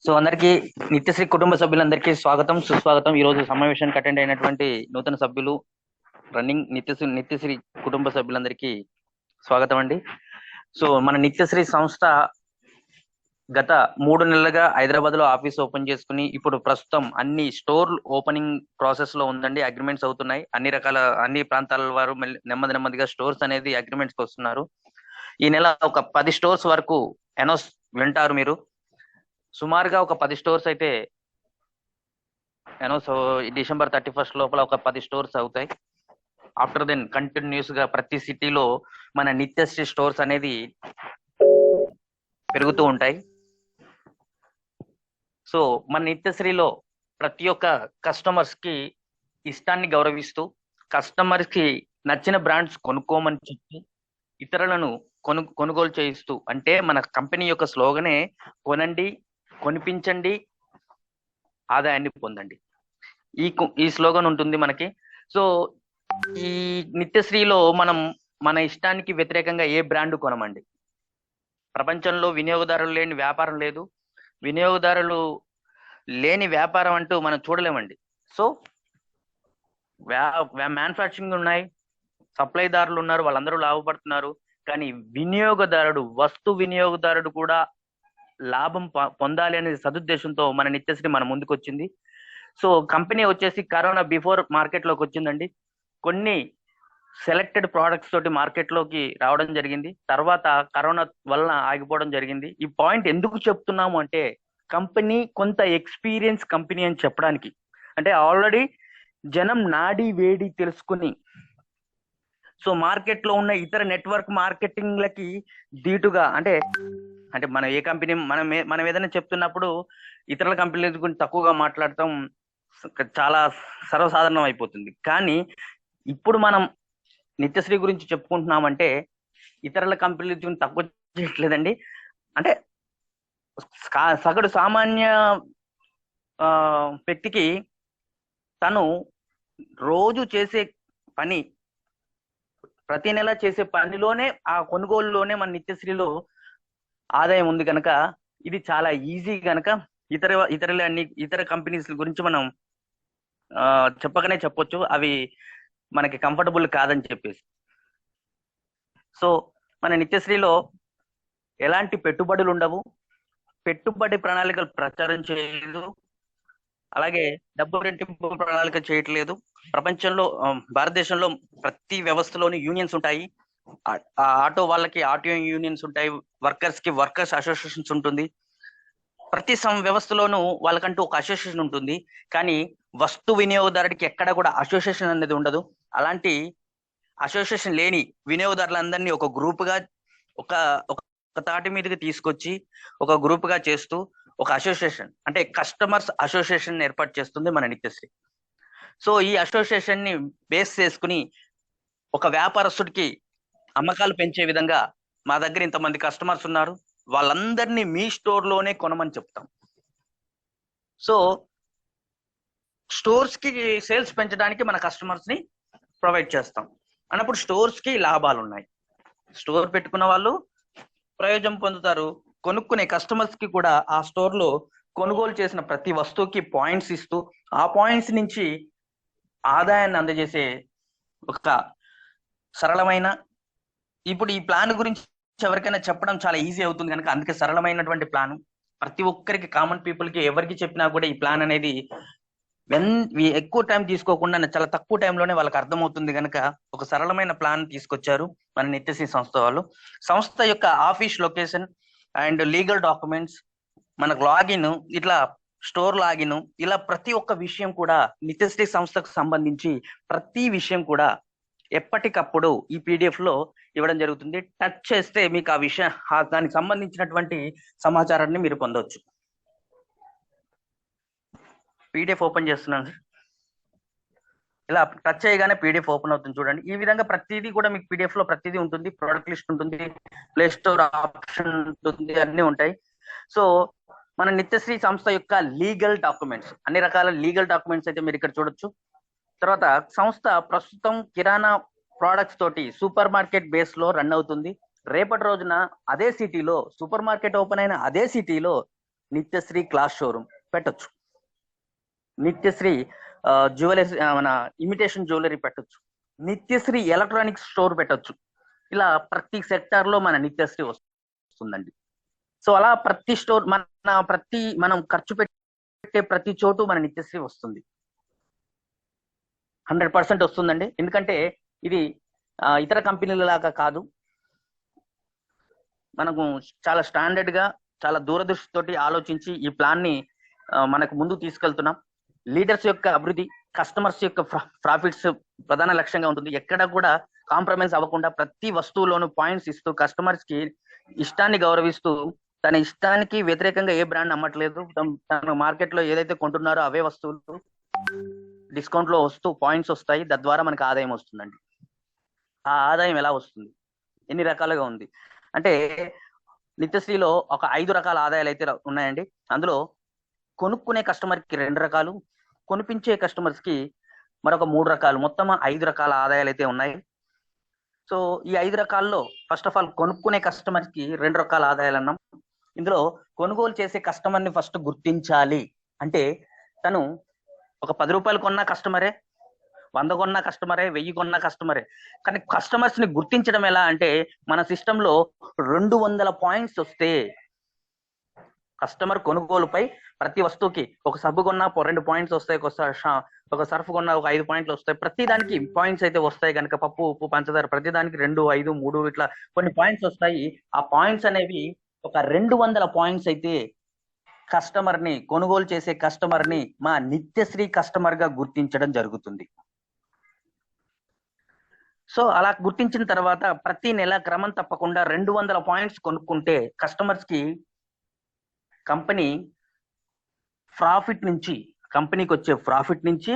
So అందరికీ నిత్యశ్రీ కుటుంబ సభ్యులందరికీ స్వాగతం సుస్వాగతం. ఈ రోజు సమావేశానికి అటెండ్ అయినటువంటి నూతన సభ్యులు రన్నింగ్ నిత్యశ్రీ కుటుంబ సభ్యులందరికీ స్వాగతం అండి. సో మన నిత్యశ్రీ సంస్థ గత 3 నెలలుగా హైదరాబాద్ లో ఆఫీస్ ఓపెన్ చేసుకుని ఇప్పుడు ప్రస్తుతం అన్ని స్టోర్ ఓపెనింగ్ ప్రాసెస్ లో ఉందండి. అగ్రిమెంట్స్ అవుతున్నాయి. అన్ని ప్రాంతాల వారు నెమ్మదిగా స్టోర్స్ అనేది అగ్రిమెంట్స్ వస్తున్నారు. ఈ నెల ఒక 10 స్టోర్స్ వరకు అనౌన్స్ వింటారు మీరు. సుమారుగా ఒక 10 స్టోర్స్ అయితే అనౌన్స్ డిసెంబర్ 31 లోపల ఒక 10 స్టోర్స్ అవుతాయి. ఆఫ్టర్ దెన్ కంటిన్యూస్ గా ప్రతి సిటీలో మన నిత్యశ్రీ స్టోర్స్ అనేది పెరుగుతూ ఉంటాయి. సో మన నిత్యశ్రీలో ప్రతి ఒక్క కస్టమర్స్ కి ఇష్టాన్ని గౌరవిస్తూ కస్టమర్స్ కి నచ్చిన బ్రాండ్స్ కొనుక్కోమని చెప్పి ఇతరులను కొనుగోలు చేయిస్తూ, అంటే మన కంపెనీ యొక్క స్లోగనే కొనండి, కొనిపించండి, ఆదాయాన్ని పొందండి. ఈ స్లోగన్ ఉంటుంది మనకి. సో ఈ నిత్యశ్రీలో మనం మన ఇష్టానికి వ్యతిరేకంగా ఏ బ్రాండ్ కొనమండి. ప్రపంచంలో వినియోగదారులు లేని వ్యాపారం లేదు, వినియోగదారులు లేని వ్యాపారం అంటూ మనం చూడలేమండి. సో మ్యానుఫ్యాక్చరింగ్ ఉన్నాయి, సప్లైదారులు ఉన్నారు, వాళ్ళందరూ లాభపడుతున్నారు. కానీ వస్తు వినియోగదారుడు కూడా లాభం పొందాలి అనే సదుద్దేశంతో మన నిత్యశ్రీ మన ముందుకు వచ్చింది. సో కంపెనీ వచ్చేసి కరోనా బిఫోర్ మార్కెట్ లోకి వచ్చిందండి. కొన్ని సెలెక్టెడ్ ప్రోడక్ట్స్ తోటి మార్కెట్ లోకి రావడం జరిగింది. తర్వాత కరోనా వలన ఆగిపోవడం జరిగింది. ఈ పాయింట్ ఎందుకు చెప్తున్నాము అంటే, కంపెనీ కొంత ఎక్స్పీరియన్స్ కంపెనీ అని చెప్పడానికి. అంటే ఆల్రెడీ జనం నాడి వేడి తెలుసుకుని, సో మార్కెట్ లో ఉన్న ఇతర నెట్వర్క్ మార్కెటింగ్లకి ధీటుగా, అంటే మన ఏ కంపెనీ మనం ఏదైనా చెప్తున్నప్పుడు ఇతరుల కంపెనీల గురించి తక్కువగా మాట్లాడటం చాలా సర్వసాధారణం అయిపోతుంది. కానీ ఇప్పుడు మనం నిత్యశ్రీ గురించి చెప్పుకుంటున్నామంటే ఇతరుల కంపెనీల గురించి తక్కువ చేయట్లేదండి. అంటే సగటు సామాన్య వ్యక్తికి తను రోజు చేసే పని, ప్రతి నెల చేసే పనిలోనే, ఆ కొనుగోలులోనే మన నిత్యశ్రీలో ఆదాయం ఉంది కనుక ఇది చాలా ఈజీ కనుక ఇతర కంపెనీస్ గురించి మనం చెప్పకనే చెప్పొచ్చు, అవి మనకి కంఫర్టబుల్ కాదని చెప్పేసి. సో మన నిత్యశ్రీలో ఎలాంటి పెట్టుబడులు ఉండవు, పెట్టుబడి ప్రణాళికలు ప్రచారం చేయలేదు, అలాగే డబ్బు రెట్టింపు ప్రణాళిక చేయట్లేదు. ప్రపంచంలో భారతదేశంలో ప్రతి వ్యవస్థలోని యూనియన్స్ ఉంటాయి. ఆటో వాళ్ళకి ఆటో యూనియన్స్ ఉంటాయి, వర్కర్స్ కి వర్కర్స్ అసోసియేషన్స్ ఉంటుంది. ప్రతి వ్యవస్థలోనూ వాళ్ళకంటూ ఒక అసోసియేషన్ ఉంటుంది. కానీ వస్తు వినియోగదారుడికి ఎక్కడ కూడా అసోసియేషన్ అనేది ఉండదు. అలాంటి అసోసియేషన్ లేని వినియోగదారులందరినీ ఒక గ్రూప్ గా, ఒక తాటి మీదకి తీసుకొచ్చి ఒక గ్రూప్ గా చేస్తూ ఒక అసోసియేషన్, అంటే కస్టమర్స్ అసోసియేషన్ ఏర్పాటు చేస్తుంది మన నిత్యశ్రీ. సో ఈ అసోసియేషన్ ని బేస్ చేసుకుని ఒక వ్యాపారస్తుడికి అమ్మకాలు పెంచే విధంగా మా దగ్గర ఇంతమంది కస్టమర్స్ ఉన్నారు, వాళ్ళందరినీ మీ స్టోర్ లోనే కొనమని చెప్తాం. సో స్టోర్స్ కి సేల్స్ పెంచడానికి మన కస్టమర్స్ ని ప్రొవైడ్ చేస్తాం అన్నప్పుడు స్టోర్స్ కి లాభాలు ఉన్నాయి. స్టోర్ పెట్టుకున్న వాళ్ళు ప్రయోజనం పొందుతారు, కొనుక్కునే కస్టమర్స్ కి కూడా ఆ స్టోర్ లో కొనుగోలు చేసిన ప్రతి వస్తువుకి పాయింట్స్ ఇస్తూ ఆ పాయింట్స్ నుంచి ఆదాయాన్ని అందజేసే ఒక సరళమైన, ఇప్పుడు ఈ ప్లాన్ గురించి ఎవరికైనా చెప్పడం చాలా ఈజీ అవుతుంది కనుక అందుకే సరళమైనటువంటి ప్లాన్. ప్రతి ఒక్కరికి, కామన్ పీపుల్ కి ఎవరికి చెప్పినా కూడా ఈ ప్లాన్ అనేది ఎక్కువ టైం తీసుకోకుండా చాలా తక్కువ టైంలోనే వాళ్ళకి అర్థమవుతుంది కనుక ఒక సరళమైన ప్లాన్ తీసుకొచ్చారు మన నిత్యశ్రీ సంస్థ వాళ్ళు. సంస్థ యొక్క office location and legal documents, మనకు లాగిన్, ఇట్లా స్టోర్ లాగిన్, ఇలా ప్రతి ఒక్క విషయం కూడా నిత్యశ్రీ సంస్థకు సంబంధించి ప్రతి విషయం కూడా ఎప్పటికప్పుడు ఈ పీడిఎఫ్ లో ఇవ్వడం జరుగుతుంది. టచ్ చేస్తే మీకు ఆ విషయం, దానికి సంబంధించినటువంటి సమాచారాన్ని మీరు పొందవచ్చు. పీడిఎఫ్ ఓపెన్ చేస్తున్నాను. ఇలా టచ్ చేయగానే పీడిఎఫ్ ఓపెన్ అవుతుంది చూడండి. ఈ విధంగా ప్రతిదీ కూడా మీకు పీడిఎఫ్ లో ప్రతిదీ ఉంటుంది. ప్రోడక్ట్ లిస్ట్ ఉంటుంది, ప్లే స్టోర్ ఆప్షన్ ఉంటుంది, అన్ని ఉంటాయి. సో మన నిత్యశ్రీ సంస్థ యొక్క లీగల్ డాక్యుమెంట్స్, అన్ని రకాల లీగల్ డాక్యుమెంట్స్ అయితే మీరు ఇక్కడ చూడొచ్చు. తర్వాత సంస్థ ప్రస్తుతం కిరాణా ప్రోడక్ట్స్ తోటి సూపర్ మార్కెట్ బేస్ లో రన్ అవుతుంది. రేపటి రోజున అదే సిటీలో సూపర్ మార్కెట్ ఓపెన్ అయిన అదే సిటీలో నిత్యశ్రీ క్లాస్ షోరూమ్ పెట్టొచ్చు, నిత్యశ్రీ జ్యువెలరీ మన ఇమిటేషన్ జ్యువెలరీ పెట్టొచ్చు, నిత్యశ్రీ ఎలక్ట్రానిక్స్ స్టోర్ పెట్టొచ్చు. ఇలా ప్రతి సెక్టార్ లో మన నిత్యశ్రీ వస్తుందండి. సో అలా ప్రతి స్టోర్ మనం ఖర్చు పెట్టే ప్రతి చోటు మన నిత్యశ్రీ వస్తుంది. 100% వస్తుందండి. ఎందుకంటే ఇది ఇతర కంపెనీల లాగా కాదు, మనకు చాలా స్టాండర్డ్ గా చాలా దూరదృష్టితోటి ఆలోచించి ఈ ప్లాన్ ని మనకు ముందుకు తీసుకెళ్తున్నాం. లీడర్స్ యొక్క అభివృద్ధి, కస్టమర్స్ యొక్క ప్రాఫిట్స్ ప్రధాన లక్ష్యంగా ఉంటుంది. ఎక్కడ కూడా కాంప్రమైజ్ అవ్వకుండా ప్రతి వస్తువులోనూ పాయింట్స్ ఇస్తూ కస్టమర్స్ కి ఇష్టాన్ని గౌరవిస్తూ తన ఇష్టానికి వ్యతిరేకంగా ఏ బ్రాండ్ అమ్మట్లేదు. తన మార్కెట్ లో ఏదైతే కొంటున్నారో అవే వస్తువులు డిస్కౌంట్ లో వస్తూ పాయింట్స్ వస్తాయి. తద్వారా మనకు ఆదాయం వస్తుందండి. ఆ ఆదాయం ఎలా వస్తుంది, ఎన్ని రకాలుగా ఉంది అంటే నిత్యశ్రీలో ఒక 5 రకాల ఆదాయాలు అయితే ఉన్నాయండి. అందులో కొనుక్కునే కస్టమర్ కి 2 రకాలు, కొనిపించే కస్టమర్స్ కి మరొక 3 రకాలు, మొత్తం 5 రకాల ఆదాయాలు అయితే ఉన్నాయి. సో ఈ 5 రకాల్లో ఫస్ట్ ఆఫ్ ఆల్ కొనుక్కునే కస్టమర్ కి 2 రకాల ఆదాయాలు అన్నాం. ఇందులో కొనుగోలు చేసే కస్టమర్ ని ఫస్ట్ గుర్తించాలి. అంటే తను ఒక 10 రూపాయలు కొన్న కస్టమరే, 100 కొన్న కస్టమరే, 1000 కొన్న కస్టమరే. కానీ కస్టమర్స్ ని గుర్తించడం ఎలా అంటే మన సిస్టమ్ లో 200 పాయింట్స్ వస్తే కస్టమర్ కొనుగోలుపై ప్రతి వస్తువుకి ఒక సబ్బు కొన్నా 2 పాయింట్స్ వస్తాయి, ఒక సర్ఫ్ కొన్నా ఒక 5 పాయింట్లు వస్తాయి. ప్రతి దానికి పాయింట్స్ అయితే వస్తాయి కనుక పప్పు, ఉప్పు, పంచదార ప్రతి దానికి 2, 5, 3 ఇట్లా కొన్ని పాయింట్స్ వస్తాయి. ఆ పాయింట్స్ అనేవి ఒక 200 పాయింట్స్ అయితే కస్టమర్ ని, కొనుగోలు చేసే కస్టమర్ ని మా నిత్యశ్రీ కస్టమర్ గా గుర్తించడం జరుగుతుంది. సో అలా గుర్తించిన తర్వాత ప్రతి నెల క్రమం తప్పకుండా 200 పాయింట్స్ కొనుక్కుంటే కస్టమర్స్ కి కంపెనీ కంపెనీకి వచ్చే ప్రాఫిట్ నుంచి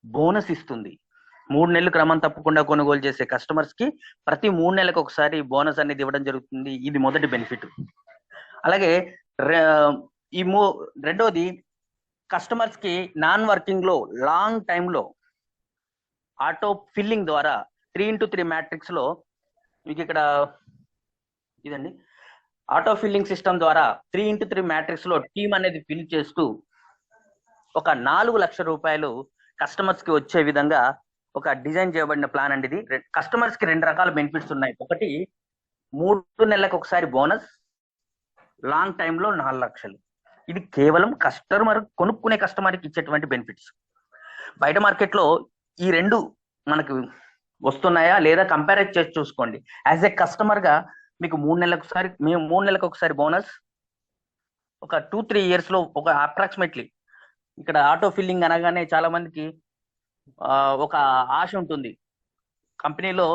బోనస్ ఇస్తుంది. 3 నెలలు క్రమం తప్పకుండా కొనుగోలు చేసే కస్టమర్స్ కి ప్రతి 3 నెలలకు ఒకసారి బోనస్ అనేది ఇవ్వడం జరుగుతుంది. ఇది మొదటి బెనిఫిట్. అలాగే రెండోది కస్టమర్స్ కి నాన్ వర్కింగ్ లో లాంగ్ టైమ్ లో ఆటో ఫిల్లింగ్ ద్వారా 3x3 మ్యాట్రిక్స్ లో మీకు ఇక్కడ ఇదండి ఆటో ఫిల్లింగ్ సిస్టమ్ ద్వారా 3x3 మ్యాట్రిక్స్ లో టీమ్ అనేది ఫిల్ చేస్తూ ఒక 4 లక్షల రూపాయలు కస్టమర్స్ కి వచ్చే విధంగా ఒక డిజైన్ చేయబడిన ప్లాన్ అండి ఇది. కస్టమర్స్ కి 2 రకాల బెనిఫిట్స్ ఉన్నాయి. ఒకటి 3 నెలలకు ఒకసారి బోనస్, లాంగ్ టైమ్ లో 4 లక్షలు. ఇది కేవలం కొనుక్కునే కస్టమర్ కి ఇచ్చేటువంటి బెనిఫిట్స్. బయట మార్కెట్ లో ఈ 2 మనకు వస్తున్నాయా లేదా కంపేర్ చేసి చూసుకోండి. యాజ్ ఏ కస్టమర్ గా మీకు 3 నెలలకు ఒకసారి బోనస్, ఒక 2-3 ఇయర్స్ లో ఒక అప్రాక్సిమేట్లీ ఇక్కడ ఆటో ఫిల్లింగ్ అనగానే చాలా మందికి ఒక ఆశ ఉంటుంది. కంపెనీలో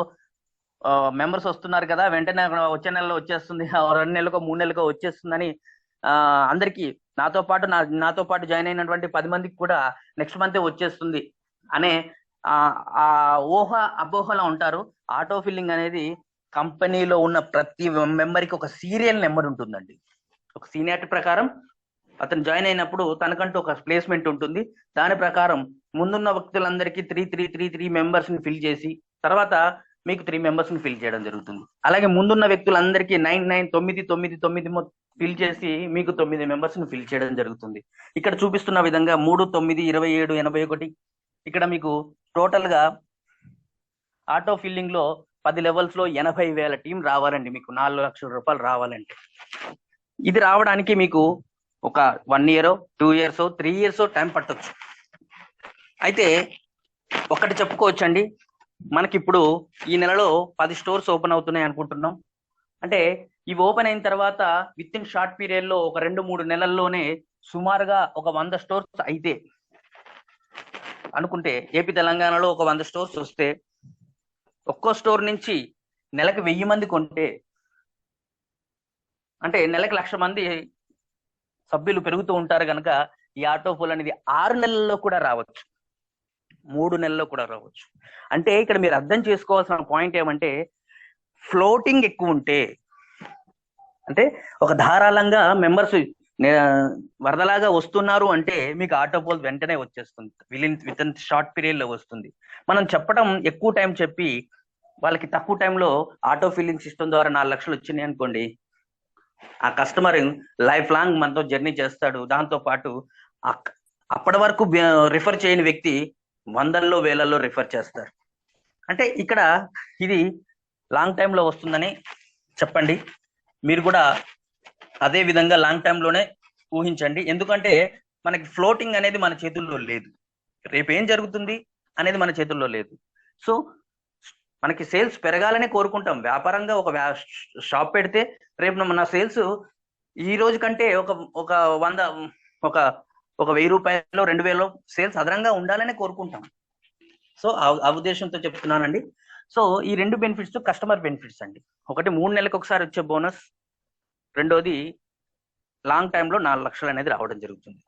మెంబర్స్ వస్తున్నారు కదా, వెంటనే వచ్చే నెలలో వచ్చేస్తుంది, 2 నెలలకో 3 నెలలకో వచ్చేస్తుందని అందరికి నాతో పాటు జాయిన్ అయినటువంటి 10 మందికి కూడా నెక్స్ట్ మంత్ వచ్చేస్తుంది అనే ఆ అపోహలో ఉంటారు. ఆటో ఫిల్లింగ్ అనేది కంపెనీలో ఉన్న ప్రతి మెంబర్ కి ఒక సీరియల్ నెంబర్ ఉంటుందండి. ఒక సీనియారిటీ ప్రకారం అతను జాయిన్ అయినప్పుడు తనకంటూ ఒక ప్లేస్మెంట్ ఉంటుంది. దాని ప్రకారం ముందున్న వ్యక్తులందరికీ 3 మెంబర్స్ ని ఫిల్ చేసి తర్వాత మీకు 3 మెంబర్స్ ని ఫిల్ చేయడం జరుగుతుంది. అలాగే ముందున్న వ్యక్తులందరికీ 9 ఫిల్ చేసి మీకు 9 మెంబర్స్ ని ఫిల్ చేయడం జరుగుతుంది. ఇక్కడ చూపిస్తున్న విధంగా 3, 9, 27, 81 ఇక్కడ మీకు టోటల్ గా ఆటో ఫిల్లింగ్ లో 10 లెవెల్స్ లో 80,000 టీం రావాలండి. మీకు 4 లక్షల రూపాయలు రావాలంటే ఇది రావడానికి మీకు ఒక 1 year, 2 years, 3 years టైం పట్టొచ్చు. అయితే ఒకటి చెప్పుకోవచ్చండి, మనకి ఇప్పుడు ఈ నెలలో 10 స్టోర్స్ ఓపెన్ అవుతున్నాయి అనుకుంటున్నాం. అంటే ఇవి ఓపెన్ అయిన తర్వాత విత్ ఇన్ షార్ట్ పీరియడ్ లో ఒక 2-3 నెలల్లోనే సుమారుగా ఒక 100 స్టోర్స్ అయితే అనుకుంటే ఏపీ తెలంగాణలో ఒక 100 స్టోర్స్ వస్తే ఒక్కో స్టోర్ నుంచి నెలకు 1000 మంది కొంటే అంటే నెలకు 1,00,000 మంది సభ్యులు పెరుగుతూ ఉంటారు కనుక ఈ ఆటో పోల్ అనేది 6 నెలల్లో కూడా రావచ్చు, 3 నెలల్లో కూడా రావచ్చు. అంటే ఇక్కడ మీరు అర్థం చేసుకోవాల్సిన పాయింట్ ఏమంటే ఫ్లోటింగ్ ఎక్కువ ఉంటే, అంటే ఒక ధారాళంగా మెంబర్స్ వరదలాగా వస్తున్నారు అంటే మీకు ఆటో పోల్ వెంటనే వచ్చేస్తుంది, విత్ ఇన్ షార్ట్ పీరియడ్ లో వస్తుంది. మనం చెప్పడం ఎక్కువ టైం చెప్పి వాళ్ళకి తక్కువ టైంలో ఆటో ఫిల్లింగ్ సిస్టమ్ ద్వారా 4 లక్షలు వచ్చినాయి అనుకోండి, ఆ కస్టమర్ లైఫ్ లాంగ్ మనతో జర్నీ చేస్తాడు. దాంతో పాటు అప్పటి వరకు రిఫర్ చేయని వ్యక్తి వందల్లో వేలల్లో రిఫర్ చేస్తారు. అంటే ఇక్కడ ఇది లాంగ్ టైంలో వస్తుందని చెప్పండి. మీరు కూడా అదే విధంగా లాంగ్ టైంలోనే ఊహించండి. ఎందుకంటే మనకి ఫ్లోటింగ్ అనేది మన చేతుల్లో లేదు. రేపు ఏం జరుగుతుంది అనేది మన చేతుల్లో లేదు. సో మనకి సేల్స్ పెరగాలనే కోరుకుంటాం. వ్యాపారంగా ఒక షాప్ పెడితే రేపు మన సేల్స్ ఈ రోజు కంటే ఒక ఒక 100 ఒక ఒక 1000 రూపాయలు 2000 సేల్స్ అదనంగా ఉండాలనే కోరుకుంటాం. సో ఆ ఉద్దేశంతో చెప్తున్నానండి. సో ఈ 2 బెనిఫిట్స్ కస్టమర్ బెనిఫిట్స్ అండి. ఒకటి 3 నెలలకు ఒకసారి వచ్చే బోనస్, రెండోది లాంగ్ టైంలో 4 లక్షలు అనేది రావడం జరుగుతుంది.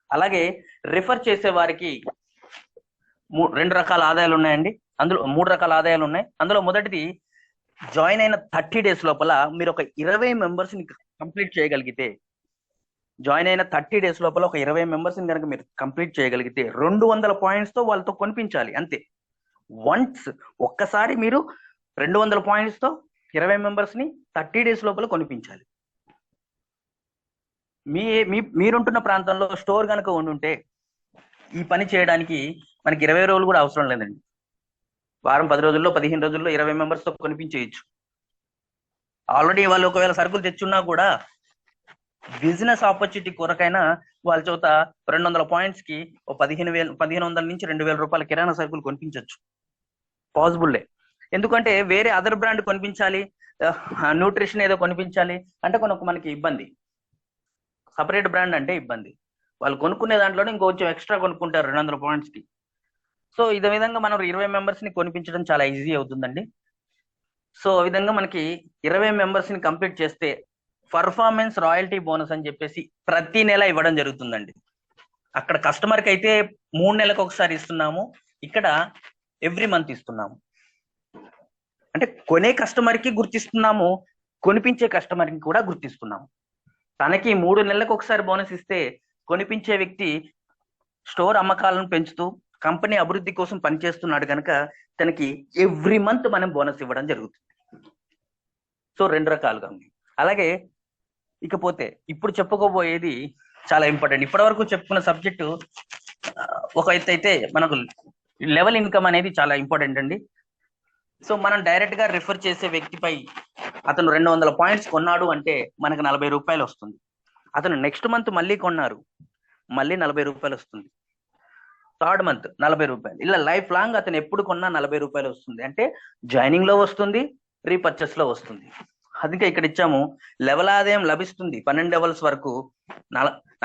అలాగే రిఫర్ చేసే వారికి 2 రకాల ఆదాయాలు ఉన్నాయండి. అందులో 3 రకాల ఆదాయాలు ఉన్నాయి. అందులో మొదటిది, జాయిన్ అయిన 30 days లోపల మీరు ఒక 20 మెంబర్స్ ని కంప్లీట్ చేయగలిగితే, జాయిన్ అయిన 30 days లోపల ఒక 20 మెంబర్స్ ని కనుక మీరు కంప్లీట్ చేయగలిగితే 200 పాయింట్స్ తో వాళ్ళతో కొనిపించాలి అంతే. వన్స్ ఒక్కసారి మీరు 200 పాయింట్స్ తో 20 మెంబర్స్ ని 30 days లోపల కొనిపించాలి. మీరుంటున్న ప్రాంతంలో స్టోర్ కనుక ఉండుంటే ఈ పని చేయడానికి మనకి 20 రోజులు కూడా అవసరం లేదండి. వారం 10 రోజుల్లో 15 రోజుల్లో 20 మెంబర్స్ తో కొనిపించేయచ్చు. ఆల్రెడీ వాళ్ళు ఒకవేళ సరుకులు తెచ్చున్నా కూడా బిజినెస్ ఆపర్చునిటీ కొరకైనా వాళ్ళ చోత 200 పాయింట్స్ కి 1500 నుంచి 2000 రూపాయల కిరాణా సరుకులు కొనిపించవచ్చు. పాసిబుల్లే. ఎందుకంటే వేరే అదర్ బ్రాండ్ కొనిపించాలి, న్యూట్రిషన్ ఏదో కొనిపించాలి అంటే మనకి ఇబ్బంది. సపరేట్ బ్రాండ్ అంటే ఇబ్బంది. వాళ్ళు కొనుక్కునే దాంట్లోనే ఇంకొంచెం ఎక్స్ట్రా కొనుక్కుంటారు 200 పాయింట్స్ కి. సో ఇదే విధంగా మనం 20 మెంబర్స్ ని కొనిపించడం చాలా ఈజీ అవుతుందండి. సో ఆ విధంగా మనకి 20 మెంబర్స్ ని కంప్లీట్ చేస్తే పర్ఫార్మెన్స్ రాయల్టీ బోనస్ అని చెప్పేసి ప్రతి నెల ఇవ్వడం జరుగుతుందండి. అక్కడ కస్టమర్ కి అయితే 3 నెలలకు ఒకసారి ఇస్తున్నాము, ఇక్కడ ఎవ్రీ మంత్ ఇస్తున్నాము. అంటే కొనే కస్టమర్ కి గుర్తిస్తున్నాము, కొనిపించే కస్టమర్ కి కూడా గుర్తిస్తున్నాము. తనకి 3 నెలలకు ఒకసారి బోనస్ ఇస్తే కొనిపించే వ్యక్తి స్టోర్ అమ్మకాలను పెంచుతూ కంపెనీ అభివృద్ధి కోసం పనిచేస్తున్నాడు కనుక తనకి ఎవ్రీ మంత్ మనం బోనస్ ఇవ్వడం జరుగుతుంది. సో 2 రకాలుగా ఉంది. అలాగే ఇకపోతే ఇప్పుడు చెప్పుకోబోయేది చాలా ఇంపార్టెంట్. ఇప్పటి వరకు చెప్పుకున్న సబ్జెక్టు ఒక ఎత్తు అయితే మనకు లెవెల్ ఇన్కమ్ అనేది చాలా ఇంపార్టెంట్ అండి. సో మనం డైరెక్ట్ గా రిఫర్ చేసే వ్యక్తిపై అతను 200 పాయింట్స్ కొన్నాడు అంటే మనకు 40 రూపాయలు వస్తుంది. అతను నెక్స్ట్ మంత్ మళ్ళీ కొన్నారు, మళ్ళీ 40 రూపాయలు వస్తుంది. థర్డ్ మంత్ 40 రూపాయలు. ఇలా లైఫ్ లాంగ్ అతను ఎప్పుడు కొన్నా 40 రూపాయలు వస్తుంది. అంటే జాయినింగ్ లో వస్తుంది, రీపర్చేస్ లో వస్తుంది. అందుకే ఇక్కడ ఇచ్చాము, లెవెల్ ఆదాయం లభిస్తుంది 12 లెవెల్స్ వరకు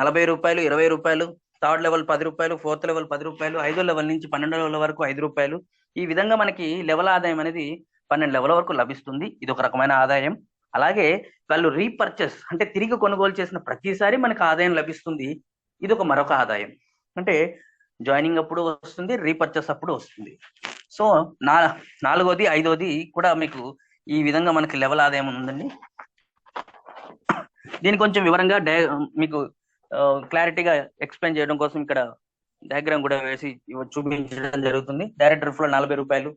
40 రూపాయలు, 20 రూపాయలు, థర్డ్ లెవెల్ 10 రూపాయలు, ఫోర్త్ లెవెల్ 10 రూపాయలు, 5వ లెవెల్ నుంచి 12వ లెవెల్ వరకు 5 రూపాయలు. ఈ విధంగా మనకి లెవెల్ ఆదాయం అనేది 12 లెవెల్ వరకు లభిస్తుంది. ఇది ఒక రకమైన ఆదాయం. అలాగే వాళ్ళు రీపర్చేస్ అంటే తిరిగి కొనుగోలు చేసిన ప్రతిసారి మనకు ఆదాయం లభిస్తుంది. ఇది ఒక మరొక ఆదాయం. అంటే జాయినింగ్ అప్పుడు వస్తుంది, రీపర్చేస్ అప్పుడు వస్తుంది. సో నాలుగోది 5వది కూడా మీకు ఈ విధంగా మనకి లెవెల్ ఆదాయం ఉందండి. దీని కొంచెం వివరంగా మీకు క్లారిటీగా ఎక్స్ప్లెయిన్ చేయడం కోసం ఇక్కడ డయాగ్రామ్ కూడా వేసి చూపించడం జరుగుతుంది. డైరెక్ట్ రిఫర్ 40 రూపాయలు,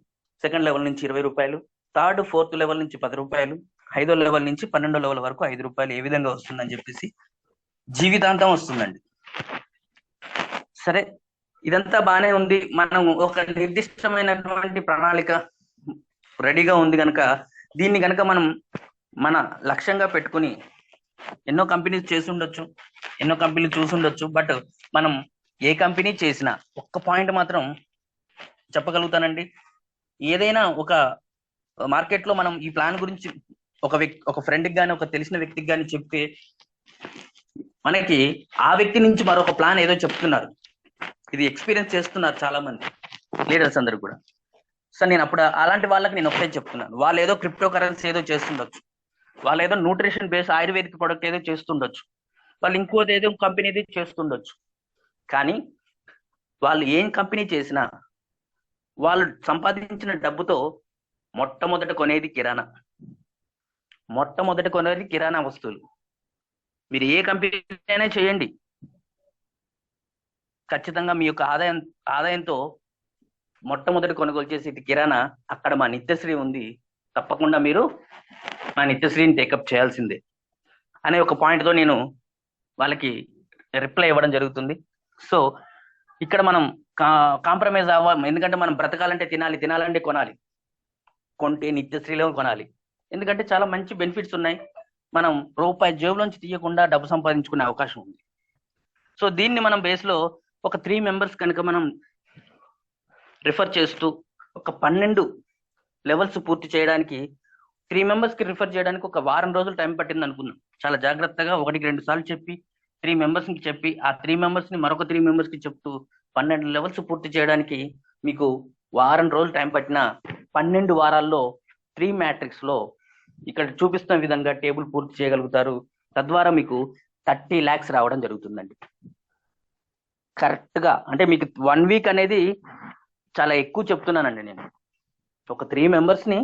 సెకండ్ లెవెల్ నుంచి 20 రూపాయలు, థర్డ్ ఫోర్త్ లెవెల్ నుంచి 10 రూపాయలు, 5వ లెవెల్ నుంచి 12వ లెవెల్ వరకు 5 రూపాయలు ఏ విధంగా వస్తుందని చెప్పేసి జీవితాంతం వస్తుందండి. సరే, ఇదంతా బాగానే ఉంది. మనం ఒక నిర్దిష్టమైనటువంటి ప్రణాళిక రెడీగా ఉంది కనుక దీన్ని కనుక మనం మన లక్ష్యంగా పెట్టుకుని ఎన్నో కంపెనీస్ చేసి ఉండొచ్చు, ఎన్నో కంపెనీలు చూసి ఉండొచ్చు. బట్ మనం ఏ కంపెనీ చేసినా ఒక్క పాయింట్ మాత్రం చెప్పగలుగుతానండి. ఏదైనా ఒక మార్కెట్ లో మనం ఈ ప్లాన్ గురించి ఒక ఫ్రెండ్కి కానీ ఒక తెలిసిన వ్యక్తికి కానీ చెప్తే మనకి ఆ వ్యక్తి నుంచి మరొక ప్లాన్ ఏదో చెప్తున్నారు. ఇది ఎక్స్పీరియన్స్ చేస్తున్నారు చాలా మంది లీడర్స్ అందరూ కూడా. సో నేను అప్పుడు అలాంటి వాళ్ళకి నేను ఒకటే చెప్తున్నాను, వాళ్ళు ఏదో క్రిప్టో కరెన్సీ ఏదో చేస్తుండొచ్చు, వాళ్ళు ఏదో న్యూట్రిషన్ బేస్ ఆయుర్వేదిక్ ప్రొడక్ట్ ఏదో చేస్తుండొచ్చు, వాళ్ళు ఇంకోటి ఏదో కంపెనీ ఏదో చేస్తుండొచ్చు. కానీ వాళ్ళు ఏం కంపెనీ చేసినా వాళ్ళు సంపాదించిన డబ్బుతో మొట్టమొదట కొనేది కిరాణా వస్తువులు. మీరు ఏ కంపెనీ అయినా చేయండి, ఖచ్చితంగా మీ యొక్క ఆదాయంతో మొట్టమొదటి కొనుగోలు చేసి ఇది కిరాణా, అక్కడ మా నిత్యశ్రీ ఉంది, తప్పకుండా మీరు మా నిత్యశ్రీని టేకప్ చేయాల్సిందే అనే ఒక పాయింట్తో నేను వాళ్ళకి రిప్లై ఇవ్వడం జరుగుతుంది. సో ఇక్కడ మనం కాంప్రమైజ్ అవ్వం, ఎందుకంటే మనం బ్రతకాలంటే తినాలంటే కొనాలి, కొంటే నిత్యశ్రీలో కొనాలి. ఎందుకంటే చాలా మంచి బెనిఫిట్స్ ఉన్నాయి, మనం రూపాయి జేబులోంచి తీయకుండా డబ్బు సంపాదించుకునే అవకాశం ఉంది. సో దీన్ని మనం బేస్లో ఒక 3 మెంబర్స్ కనుక మనం రిఫర్ చేస్తూ ఒక 12 లెవెల్స్ పూర్తి చేయడానికి 3 మెంబర్స్కి రిఫర్ చేయడానికి ఒక వారం రోజులు టైం పట్టింది అనుకున్నాం. చాలా జాగ్రత్తగా 1-2 సార్లు చెప్పి 3 మెంబర్స్కి చెప్పి ఆ 3 మెంబర్స్ని మరొక 3 మెంబర్స్కి చెప్తూ 12 లెవెల్స్ పూర్తి చేయడానికి మీకు వారం రోజులు టైం పట్టిన 12 వారాల్లో 3 మ్యాట్రిక్స్లో ఇక్కడ చూపిస్తున్న విధంగా టేబుల్ పూర్తి చేయగలుగుతారు. తద్వారా మీకు 30 lakhs రావడం జరుగుతుందండి. కరెక్ట్గా అంటే మీకు 1 వీక్ అనేది చాలా ఎక్కువ చెప్తున్నానండి నేను. ఒక 3 మెంబర్స్ని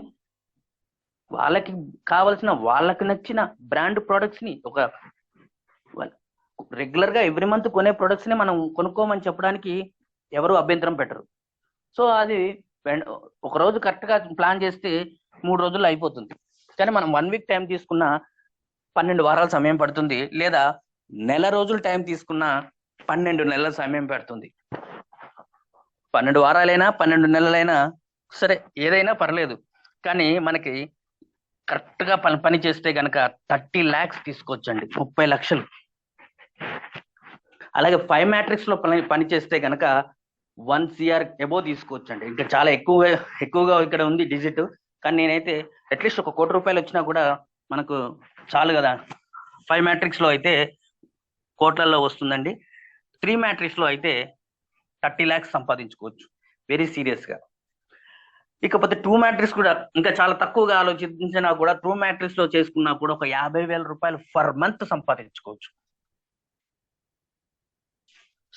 వాళ్ళకి కావాల్సిన, వాళ్ళకి నచ్చిన బ్రాండ్ ప్రొడక్ట్స్ని, ఒక రెగ్యులర్గా ఎవ్రీ మంత్ కొనే ప్రొడక్ట్స్ని మనం కొనుక్కోమని చెప్పడానికి ఎవరు అభ్యంతరం పెట్టరు. సో అది ఒక రోజు కరెక్ట్గా ప్లాన్ చేస్తే 3 రోజుల్లో అయిపోతుంది. కానీ మనం 1 వీక్ టైం తీసుకున్న 12 వారాల సమయం పడుతుంది, లేదా నెల రోజులు టైం తీసుకున్న 12 నెలల సమయం పడుతుంది. 12 వారాలైనా 12 నెలలైనా సరే, ఏదైనా పర్లేదు. కానీ మనకి కరెక్ట్గా పని చేస్తే కనుక 30 lakhs తీసుకోవచ్చండి, 30 లక్షలు. అలాగే 5 మ్యాట్రిక్స్లో పని చేస్తే కనుక 1 CR ఎబో తీసుకోవచ్చండి. ఇంకా చాలా ఎక్కువగా ఇక్కడ ఉంది డిజిట్. కానీ నేనైతే అట్లీస్ట్ 1 కోటి రూపాయలు వచ్చినా కూడా మనకు చాలు కదా. 5 మ్యాట్రిక్స్లో అయితే కోట్లల్లో వస్తుందండి. 3 మ్యాట్రిక్స్లో అయితే 30 lakhs సంపాదించుకోవచ్చు వెరీ సీరియస్గా. ఇకపోతే 2 మ్యాట్రిక్స్ కూడా ఇంకా చాలా తక్కువగా ఆలోచించినా కూడా 2 మ్యాట్రిక్స్లో చేసుకున్నా కూడా ఒక 50,000 రూపాయలు ఫర్ మంత్ సంపాదించుకోవచ్చు.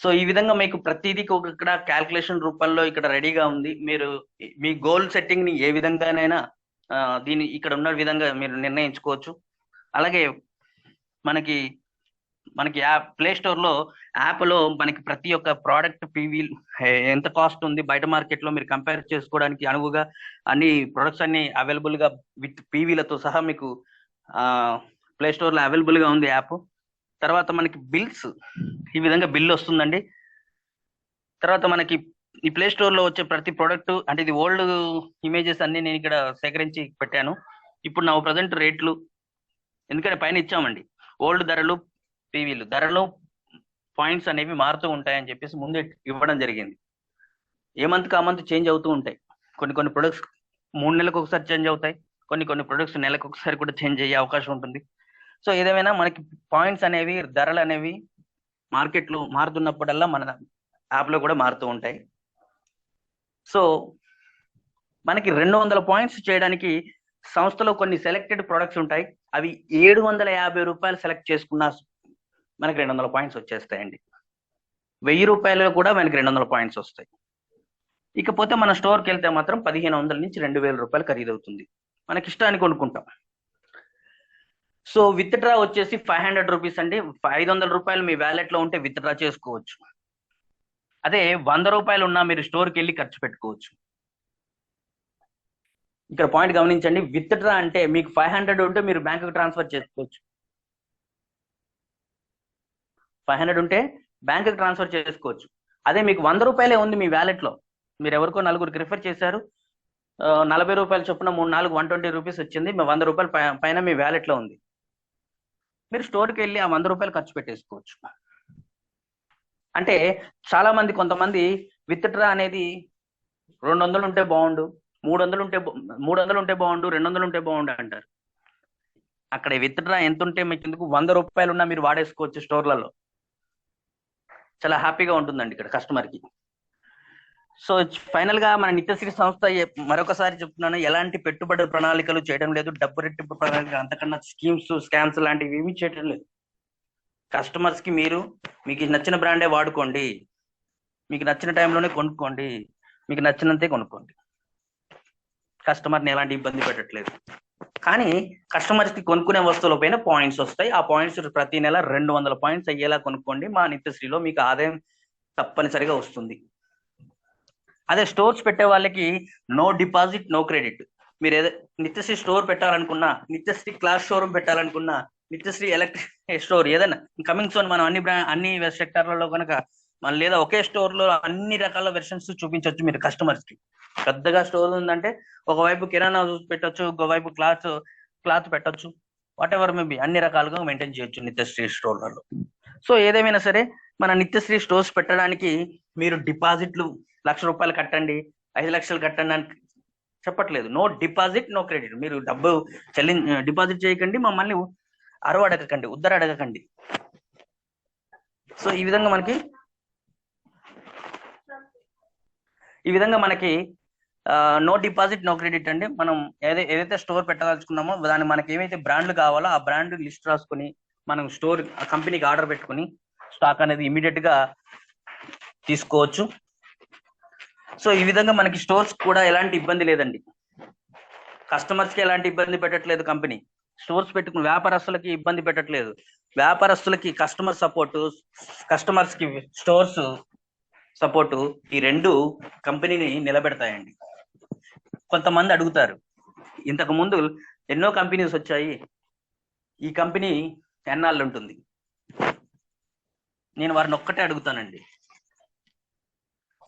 సో ఈ విధంగా మీకు ప్రతిదీ ఇక్కడ క్యాల్కులేషన్ రూపంలో ఇక్కడ రెడీగా ఉంది. మీరు మీ గోల్ సెట్టింగ్ ని ఏ విధంగానైనా దీన్ని ఇక్కడ ఉన్న విధంగా మీరు నిర్ణయించుకోవచ్చు. అలాగే మనకి యాప్ ప్లే స్టోర్లో యాప్లో మనకి ప్రతి ఒక్క ప్రోడక్ట్ పీవీ ఎంత కాస్ట్ ఉంది, బయట మార్కెట్లో మీరు కంపేర్ చేసుకోవడానికి అనువుగా అన్ని ప్రొడక్ట్స్ అన్ని అవైలబుల్గా విత్ పీవీలతో సహా మీకు ప్లే స్టోర్లో అవైలబుల్గా ఉంది యాప్. తర్వాత మనకి బిల్స్, ఈ విధంగా బిల్ వస్తుందండి. తర్వాత మనకి ఈ ప్లే స్టోర్లో వచ్చే ప్రతి ప్రోడక్ట్, అంటే ఇది ఓల్డ్ ఇమేజెస్ అన్ని నేను ఇక్కడ సేకరించి పెట్టాను. ఇప్పుడు నా ప్రజెంట్ రేట్లు ఎందుకంటే పైన ఇచ్చామండి, ఓల్డ్ ధరలు, పీవీలు ధరలు, పాయింట్స్ అనేవి మారుతూ ఉంటాయని చెప్పేసి ముందే ఇవ్వడం జరిగింది. ఏ మంత్ ఆ మంత్ చేంజ్ అవుతూ ఉంటాయి. కొన్ని ప్రొడక్ట్స్ 3 నెలలకు ఒకసారి చేంజ్ అవుతాయి, కొన్ని ప్రొడక్ట్స్ నెలకు ఒకసారి కూడా చేంజ్ అయ్యే అవకాశం ఉంటుంది. సో ఏదేమైనా మనకి పాయింట్స్ అనేవి, ధరలు అనేవి మార్కెట్లో మారుతున్నప్పుడల్లా మన యాప్లో కూడా మారుతూ ఉంటాయి. సో మనకి 200 పాయింట్స్ చేయడానికి సంస్థలో కొన్ని సెలెక్టెడ్ ప్రొడక్ట్స్ ఉంటాయి. అవి 750 రూపాయలు సెలెక్ట్ చేసుకున్న మనకి 200 పాయింట్స్ వచ్చేస్తాయండి. 1000 రూపాయలు కూడా మనకి 200 పాయింట్స్ వస్తాయి. ఇకపోతే మన స్టోర్కి వెళ్తే మాత్రం 1500 నుంచి 2000 రూపాయలు ఖరీదవుతుంది. మనకి ఇష్టానికి కొనుక్కుంటాం. సో విత్ డ్రా వచ్చేసి 500 రూపీస్ అండి. 500 రూపాయలు మీ వ్యాలెట్లో ఉంటే విత్ డ్రా చేసుకోవచ్చు. అదే 100 రూపాయలు ఉన్నా మీరు స్టోర్కి వెళ్ళి ఖర్చు పెట్టుకోవచ్చు. ఇక్కడ పాయింట్ గమనించండి, విత్ డ్రా అంటే మీకు 500 ఉంటే మీరు బ్యాంకుకి ట్రాన్స్ఫర్ చేసుకోవచ్చు. 500 ఉంటే బ్యాంకుకి ట్రాన్స్ఫర్ చేసుకోవచ్చు. అదే మీకు 100 రూపాయలే ఉంది మీ వ్యాలెట్లో, మీరు ఎవరికో 4గురికి రిఫర్ చేశారు, 40 రూపాయలు చొప్పున 3-4 120 రూపీస్ వచ్చింది, 100 రూపాయలు పైన మీ వ్యాలెట్లో ఉంది, మీరు స్టోర్కి వెళ్ళి ఆ 100 రూపాయలు ఖర్చు పెట్టేసుకోవచ్చు. అంటే చాలా మంది, కొంతమంది విత్ డ్రా అనేది 200 ఉంటే బాగుండు, 300 ఉంటే బాగుండు, 200 ఉంటే బాగుండు అంటారు. అక్కడ విత్ డ్రా ఎంత ఉంటే మీకు ఎందుకు, 100 రూపాయలు ఉన్నా మీరు వాడేసుకోవచ్చు స్టోర్లలో. చాలా హ్యాపీగా ఉంటుందండి ఇక్కడ కస్టమర్కి. సో ఫైనల్ గా మన నిత్యశ్రీ సంస్థ మరొకసారి చెప్తున్నాను, ఎలాంటి పెట్టుబడి ప్రణాళికలు చేయడం లేదు, డబ్బు రెట్టింపు ప్రణాళిక, అంతకన్నా స్కీమ్స్, స్కామ్స్ లాంటివి ఏమీ చేయడం లేదు. కస్టమర్స్ కి మీకు నచ్చిన బ్రాండే వాడుకోండి, మీకు నచ్చిన టైంలోనే కొనుక్కోండి, మీకు నచ్చినంతే కొనుక్కోండి. కస్టమర్ని ఎలాంటి ఇబ్బంది పెట్టట్లేదు. కానీ కస్టమర్స్ కి కొనుక్కునే వస్తువుల పైన పాయింట్స్ వస్తాయి. ఆ పాయింట్స్ ప్రతి నెల 200 పాయింట్స్ అయ్యేలా కొనుక్కోండి. మా నిత్యశ్రీలో మీకు ఆదాయం తప్పనిసరిగా వస్తుంది. అదే స్టోర్స్ పెట్టే వాళ్ళకి నో డిపాజిట్ నో క్రెడిట్. మీరు ఏదో నిత్యశ్రీ స్టోర్ పెట్టాలనుకున్నా, నిత్యశ్రీ క్లాస్ షోరూమ్ పెట్టాలనుకున్నా, నిత్యశ్రీ ఎలక్ట్రిక్ స్టోర్ ఏదైనా కమింగ్ సోన్ మనం అన్ని సెక్టార్లలో కనుక మన లేదా ఒకే స్టోర్ లో అన్ని రకాల వెర్షన్స్ చూపించవచ్చు మీరు కస్టమర్స్ కి. పెద్దగా స్టోర్ ఉందంటే ఒకవైపు కిరాణా పెట్టొచ్చు, ఒకవైపు క్లాత్ పెట్టొచ్చు, వాట్ ఎవర్ మేబీ అన్ని రకాలుగా మెయింటైన్ చేయొచ్చు నిత్యశ్రీ స్టోర్లలో. సో ఏదేమైనా సరే మన నిత్యశ్రీ స్టోర్స్ పెట్టడానికి మీరు డిపాజిట్లు ₹1,00,000 కట్టండి, 5 లక్షలు కట్టండి అని చెప్పట్లేదు. No deposit no credit. మీరు డబ్బు డిపాజిట్ చేయకండి, మమ్మల్ని అడగకండి, అడగకండి. సో ఈ విధంగా మనకి నో డిపాజిట్ నో క్రెడిట్ అండి. మనం ఏదైతే స్టోర్ పెట్టదలుచుకున్నామో దాన్ని మనకి ఏమైతే బ్రాండ్లు కావాలో ఆ బ్రాండ్ లిస్ట్ రాసుకొని మనం స్టోర్ కంపెనీకి ఆర్డర్ పెట్టుకుని స్టాక్ అనేది ఇమీడియట్ గా తీసుకోవచ్చు. సో ఈ విధంగా మనకి స్టోర్స్ కూడా ఎలాంటి ఇబ్బంది లేదండి, కస్టమర్స్ కి ఎలాంటి ఇబ్బంది పెట్టట్లేదు కంపెనీ. స్టోర్స్ పెట్టుకుని వ్యాపారస్తులకి ఇబ్బంది పెట్టట్లేదు, వ్యాపారస్తులకి కస్టమర్ సపోర్ట్, కస్టమర్స్ కి స్టోర్స్ సపోర్టు, ఈ రెండు కంపెనీని నిలబెడతాయండి. కొంతమంది అడుగుతారు, ఇంతకు ముందు ఎన్నో కంపెనీస్ వచ్చాయి, ఈ కంపెనీ ఎన్నాళ్ళు ఉంటుంది? నేను వారిని ఒక్కటే అడుగుతానండి,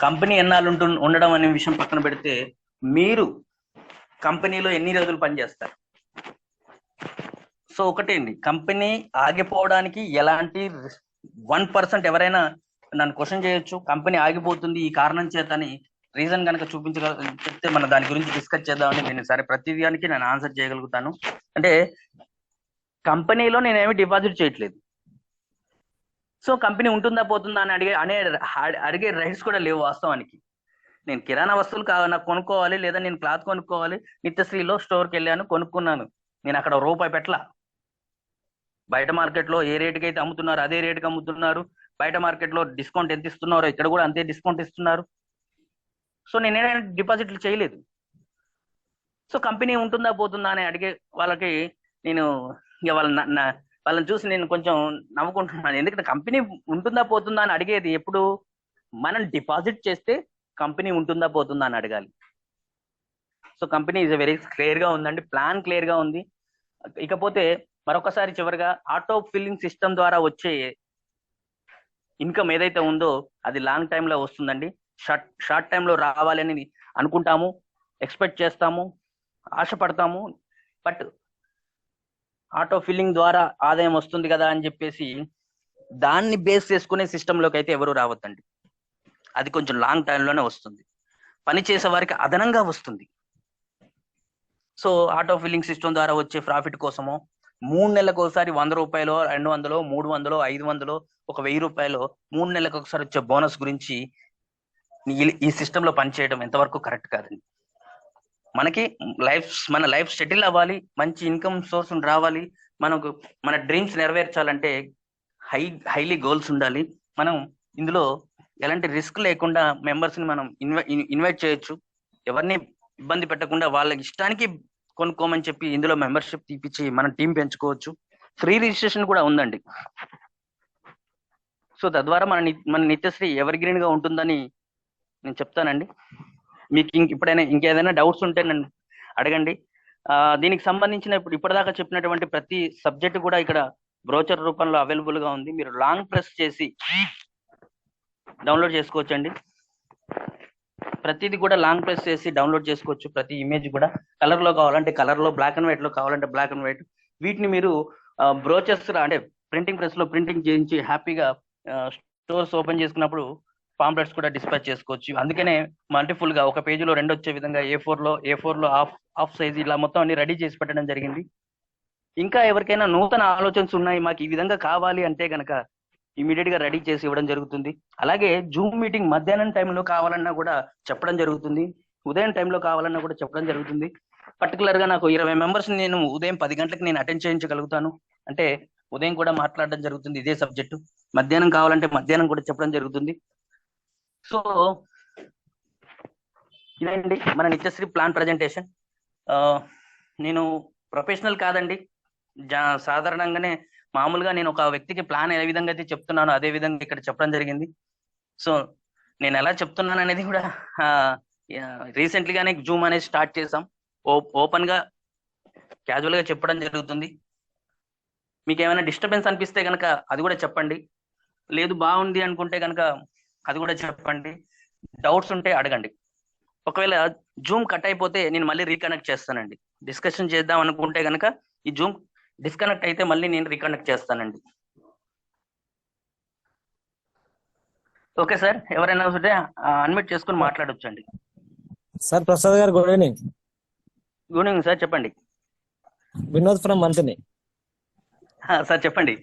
కంపెనీ ఎన్నాళ్ళు ఉండడం అనే విషయం పక్కన పెడితే మీరు కంపెనీలో ఎన్ని రోజులు పనిచేస్తారు? సో ఒకటే అండి, కంపెనీ ఆగిపోవడానికి ఎలాంటి 1% ఎవరైనా నన్ను క్వశ్చన్ చేయొచ్చు, కంపెనీ ఆగిపోతుంది ఈ కారణం చేతని రీజన్ కనుక చెప్తే మనం దాని గురించి డిస్కస్ చేద్దామని నేను సరే ప్రతి దానికి నేను ఆన్సర్ చేయగలుగుతాను. అంటే కంపెనీలో నేనేమి డిపాజిట్ చేయట్లేదు, సో కంపెనీ ఉంటుందా పోతుందా అని అడిగే రైట్స్ కూడా లేవు వాస్తవానికి. నేను కిరాణా వస్తువులు నాకు కొనుక్కోవాలి, లేదా నేను క్లాత్ కొనుక్కోవాలి, నిత్యశ్రీలో స్టోర్కి వెళ్ళాను కొనుక్కున్నాను, నేను అక్కడ రూపాయి పెట్టలా. బయట మార్కెట్లో ఏ రేటుకి అయితే అమ్ముతున్నారు అదే రేటుకి అమ్ముతున్నారు, బయట మార్కెట్లో డిస్కౌంట్ ఎంత ఇస్తున్నారో ఇక్కడ కూడా అంతే డిస్కౌంట్ ఇస్తున్నారు. సో నేనే డిపాజిట్లు చేయలేదు. సో కంపెనీ ఉంటుందా పోతుందా అని అడిగే వాళ్ళకి నేను ఇక వాళ్ళని చూసి నేను కొంచెం నవ్వుకుంటున్నాను. ఎందుకంటే కంపెనీ ఉంటుందా పోతుందా అని అడిగేది ఎప్పుడు మనం డిపాజిట్ చేస్తే కంపెనీ ఉంటుందా పోతుందా అని అడగాలి. So company is very clear గా ఉందండి, ప్లాన్ క్లియర్ గా ఉంది. ఇకపోతే మరొకసారి చివరిగా ఆటో ఫిల్లింగ్ సిస్టమ్ ద్వారా వచ్చే ఇన్కమ్ ఏదైతే ఉందో అది లాంగ్ టైంలో వస్తుందండి. షార్ట్ టైంలో రావాలని అనుకుంటాము, ఎక్స్పెక్ట్ చేస్తాము, ఆశపడతాము. బట్ ఆటో ఫిల్లింగ్ ద్వారా ఆదాయం వస్తుంది కదా అని చెప్పేసి దాన్ని బేస్ చేసుకునే సిస్టంలోకి అయితే ఎవరు రావద్దండి. అది కొంచెం లాంగ్ టైంలోనే వస్తుంది, పని చేసే వారికి అదనంగా వస్తుంది. సో ఆటో ఫిల్లింగ్ సిస్టమ్ ద్వారా వచ్చే ప్రాఫిట్ కోసమో 3 నెలలకు ఒకసారి ₹100, $200, $300, $500, ఒక ₹1000 3 నెలలకు ఒకసారి వచ్చే బోనస్ గురించి ఈ సిస్టంలో పనిచేయడం ఎంతవరకు కరెక్ట్ కాదండి. మన లైఫ్ సెటిల్ అవ్వాలి, మంచి ఇన్కమ్ సోర్స్ రావాలి, మన డ్రీమ్స్ నెరవేర్చాలంటే హైలీ గోల్స్ ఉండాలి. మనం ఇందులో ఎలాంటి రిస్క్ లేకుండా మెంబర్స్ ని మనం ఇన్వైట్ చేయొచ్చు, ఎవరిని ఇబ్బంది పెట్టకుండా వాళ్ళ ఇష్టానికి కొనుక్కోమని చెప్పి ఇందులో మెంబర్షిప్ తీపిచ్చి మనం టీం పెంచుకోవచ్చు. ఫ్రీ రిజిస్ట్రేషన్ కూడా ఉందండి. సో తద్వారా మన నిత్యశ్రీ ఎవర్ గ్రీన్ గా ఉంటుందని నేను చెప్తానండి. మీకు ఇప్పుడైనా ఇంకేదైనా డౌట్స్ ఉంటే నన్ను అడగండి. దీనికి సంబంధించిన ఇప్పటిదాకా చెప్పినటువంటి ప్రతి సబ్జెక్ట్ కూడా ఇక్కడ బ్రోచర్ రూపంలో అవైలబుల్ గా ఉంది. మీరు లాంగ్ ప్రెస్ చేసి డౌన్లోడ్ చేసుకోవచ్చండి. ప్రతిది కూడా లాంగ్ ప్రెస్ చేసి డౌన్లోడ్ చేసుకోవచ్చు. ప్రతి ఇమేజ్ కూడా కలర్ లో కావాలంటే కలర్ లో, బ్లాక్ అండ్ వైట్ లో కావాలంటే బ్లాక్ అండ్ వైట్. వీటిని మీరు బ్రోచర్స్ అంటే ప్రింటింగ్ ప్రెస్ లో ప్రింటింగ్ చేయించి హ్యాపీగా స్టోర్స్ ఓపెన్ చేసుకున్నప్పుడు పాంప్లెట్స్ కూడా డిస్పాచ్ చేసుకోవచ్చు. అందుకనే మల్టిఫుల్ గా ఒక పేజీలో 2 వచ్చే విధంగా A4 లో హాఫ్ సైజ్ ఇలా మొత్తం అన్ని రెడీ చేసి పెట్టడం జరిగింది. ఇంకా ఎవరికైనా నూతన ఆలోచనలు ఉన్నాయి, మాకు ఈ విధంగా కావాలి అంటే గనక ఇమీడియట్ గా రెడీ చేసి ఇవ్వడం జరుగుతుంది. అలాగే జూమ్ మీటింగ్ మధ్యాహ్నం టైంలో కావాలన్నా కూడా చెప్పడం జరుగుతుంది, ఉదయం టైంలో కావాలన్నా కూడా చెప్పడం జరుగుతుంది. పర్టికులర్ గా నాకు 20 మెంబర్స్ నేను ఉదయం 10 గంటలకు నేను అటెండ్ చేయించగలుగుతాను అంటే ఉదయం కూడా మాట్లాడడం జరుగుతుంది ఇదే సబ్జెక్టు. మధ్యాహ్నం కావాలంటే మధ్యాహ్నం కూడా చెప్పడం జరుగుతుంది. సో ఇదండి మన నిత్యశ్రీ ప్లాన్ ప్రజెంటేషన్. నేను ప్రొఫెషనల్ కాదండి, సాధారణంగానే మామూలుగా నేను ఒక వ్యక్తికి ప్లాన్ ఏ విధంగా అయితే చెప్తున్నానో అదే విధంగా ఇక్కడ చెప్పడం జరిగింది. సో నేను ఎలా చెప్తున్నాను అనేది కూడా రీసెంట్లీ గానే జూమ్ అనేది స్టార్ట్ చేసాం. ఓపెన్ గా క్యాజువల్ గా చెప్పడం జరుగుతుంది. మీకు ఏమైనా డిస్టర్బెన్స్ అనిపిస్తే కనుక అది కూడా చెప్పండి. లేదు బాగుంది అనుకుంటే కనుక అది కూడా చెప్పండి. డౌట్స్ ఉంటే అడగండి. ఒకవేళ జూమ్ కట్ అయిపోతే నేను మళ్ళీ రీకనెక్ట్ చేస్తానండి. డిస్కషన్ చేద్దాం అనుకుంటే కనుక ఈ జూమ్ డిస్కనెక్ట్ అయితే మళ్ళీ నేను రీకనెక్ట్ చేస్తానండి. ఓకే సార్, ఎవరైనా ఉంటే అన్మ్యూట్ చేసుకుని మాట్లాడొచ్చండి. సార్ ప్రసాద్ గారు good evening. Good evening sir, చెప్పండి. వినోద్ ఫ్రమ్ మంత్ని. సార్ చెప్పండి.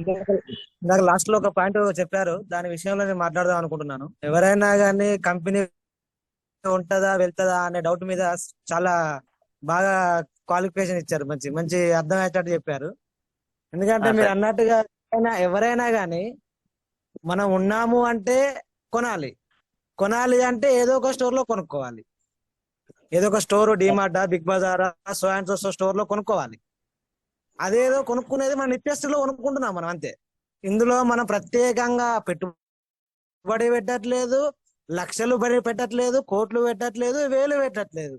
ఇందాక లాస్ట్ లో ఒక పాయింట్ చెప్పారు, దాని విషయంలో నేను మాట్లాడదాం అనుకుంటున్నాను. ఎవరైనా కానీ కంపెనీ ఉంటుందా వెళ్తుందా అనే డౌట్ మీద చాలా బాగా క్వాలిఫికేషన్ ఇచ్చారు, మంచి మంచి అర్థమయ్యేటట్టు చెప్పారు. ఎందుకంటే మీరు సార్ అన్నట్టుగా ఎవరైనా కానీ మనం ఉన్నాము అంటే కొనాలి, కొనాలి అంటే ఏదో ఒక స్టోర్ లో కొనుక్కోవాలి. ఏదో ఒక store, DMart, Big Bazaar, so and so store లో కొనుక్కోవాలి. అదేదో కొనుక్కునేది మన నిత్యస్థితిలో కొనుక్కుంటున్నాం మనం, అంతే. ఇందులో మనం ప్రత్యేకంగా పెట్టుబడి పెట్టట్లేదు, లక్షలు పెట్టట్లేదు, కోట్లు పెట్టట్లేదు, వేలు పెట్టట్లేదు.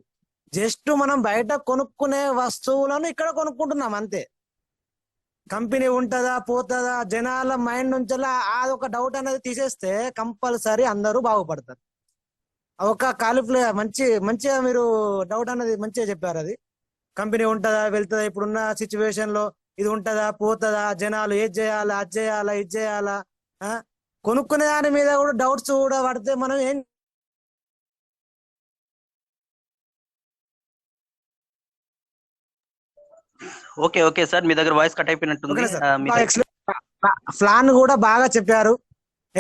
జస్ట్ మనం బయట కొనుక్కునే వస్తువులను ఇక్కడ కొనుక్కుంటున్నాం, అంతే. కంపెనీ ఉంటుందా పోతుందా జనాల మైండ్ నుంచి అదొక డౌట్ అనేది తీసేస్తే కంపల్సరీ అందరూ బాగుపడతారు. ఒక మంచిగా మీరు డౌట్ అనేది మంచిగా చెప్పారు. అది కంపెనీ ఉంటుందా వెళ్తుందా, ఇప్పుడున్న సిచ్యువేషన్ లో ఇది ఉంటుందా పోతుందా, జనాలు ఏది చేయాలా అది చేయాలా ఇది చేయాలా, కొనుక్కునే దాని మీద కూడా డౌట్స్ కూడా పడితే మనం ఏం ఓకే ఓకే సార్, మీ దగ్గర వాయిస్ కట్ అయిపోయినట్టుంది. ప్లాన్ కూడా బాగా చెప్పారు,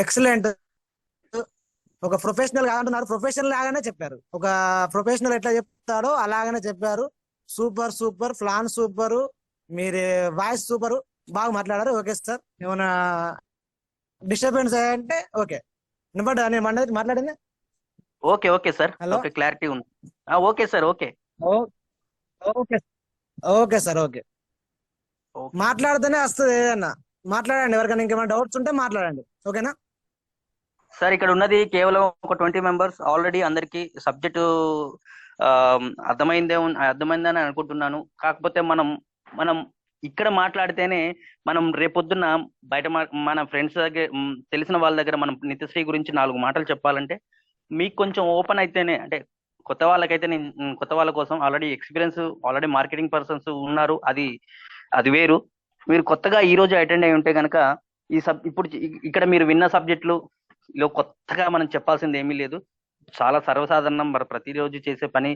ఎక్సలెంట్. ఒక ప్రొఫెషనల్ కాదంటున్నారు, ప్రొఫెషనల్ లాగానే చెప్పారు. ఒక ప్రొఫెషనల్ ఎట్లా చెప్తాడో అలాగనే చెప్పారు. సూపర్ సూపర్, ప్లాన్ సూపర్, మీరు వాయిస్ సూపర్, బాగా మాట్లాడారు. ఓకే సార్, ఏమైనా డిస్టర్బెన్స్ అయ్యంటే ఓకే. బట్ నేను మాట్లాడింది okay okay sir, okay clarity ఉంది. Okay sir, okay okay okay sir, okay. మాట్లాడితేనే వస్తుంది ఏదన్నా. మాట్లాడండి, ఎవరికైనా ఇంకేమైనా డౌట్స్ ఉంటే మాట్లాడండి, ఓకేనా సార్. ఇక్కడ ఉన్నది కేవలం ఒక 20 మెంబర్స్. ఆల్రెడీ అందరికి సబ్జెక్టు అర్థమైందని అనుకుంటున్నాను. కాకపోతే మనం మనం ఇక్కడ మాట్లాడితేనే మనం రేపొద్దున బయట మన ఫ్రెండ్స్ దగ్గర, తెలిసిన వాళ్ళ దగ్గర మనం నిత్యశ్రీ గురించి 4 మాటలు చెప్పాలంటే మీకు కొంచెం ఓపెన్ అయితేనే, అంటే కొత్త వాళ్ళకైతే నేను కొత్త వాళ్ళ కోసం ఆల్రెడీ మార్కెటింగ్ పర్సన్స్ ఉన్నారు, అది వేరు. మీరు కొత్తగా ఈ రోజు అటెండ్ అయి ఉంటే కనుక ఇప్పుడు ఇక్కడ మీరు విన్న సబ్జెక్టులు లో కొత్తగా మనం చెప్పాల్సింది ఏమీ లేదు. చాలా సర్వసాధారణం, మరి ప్రతిరోజు చేసే పని.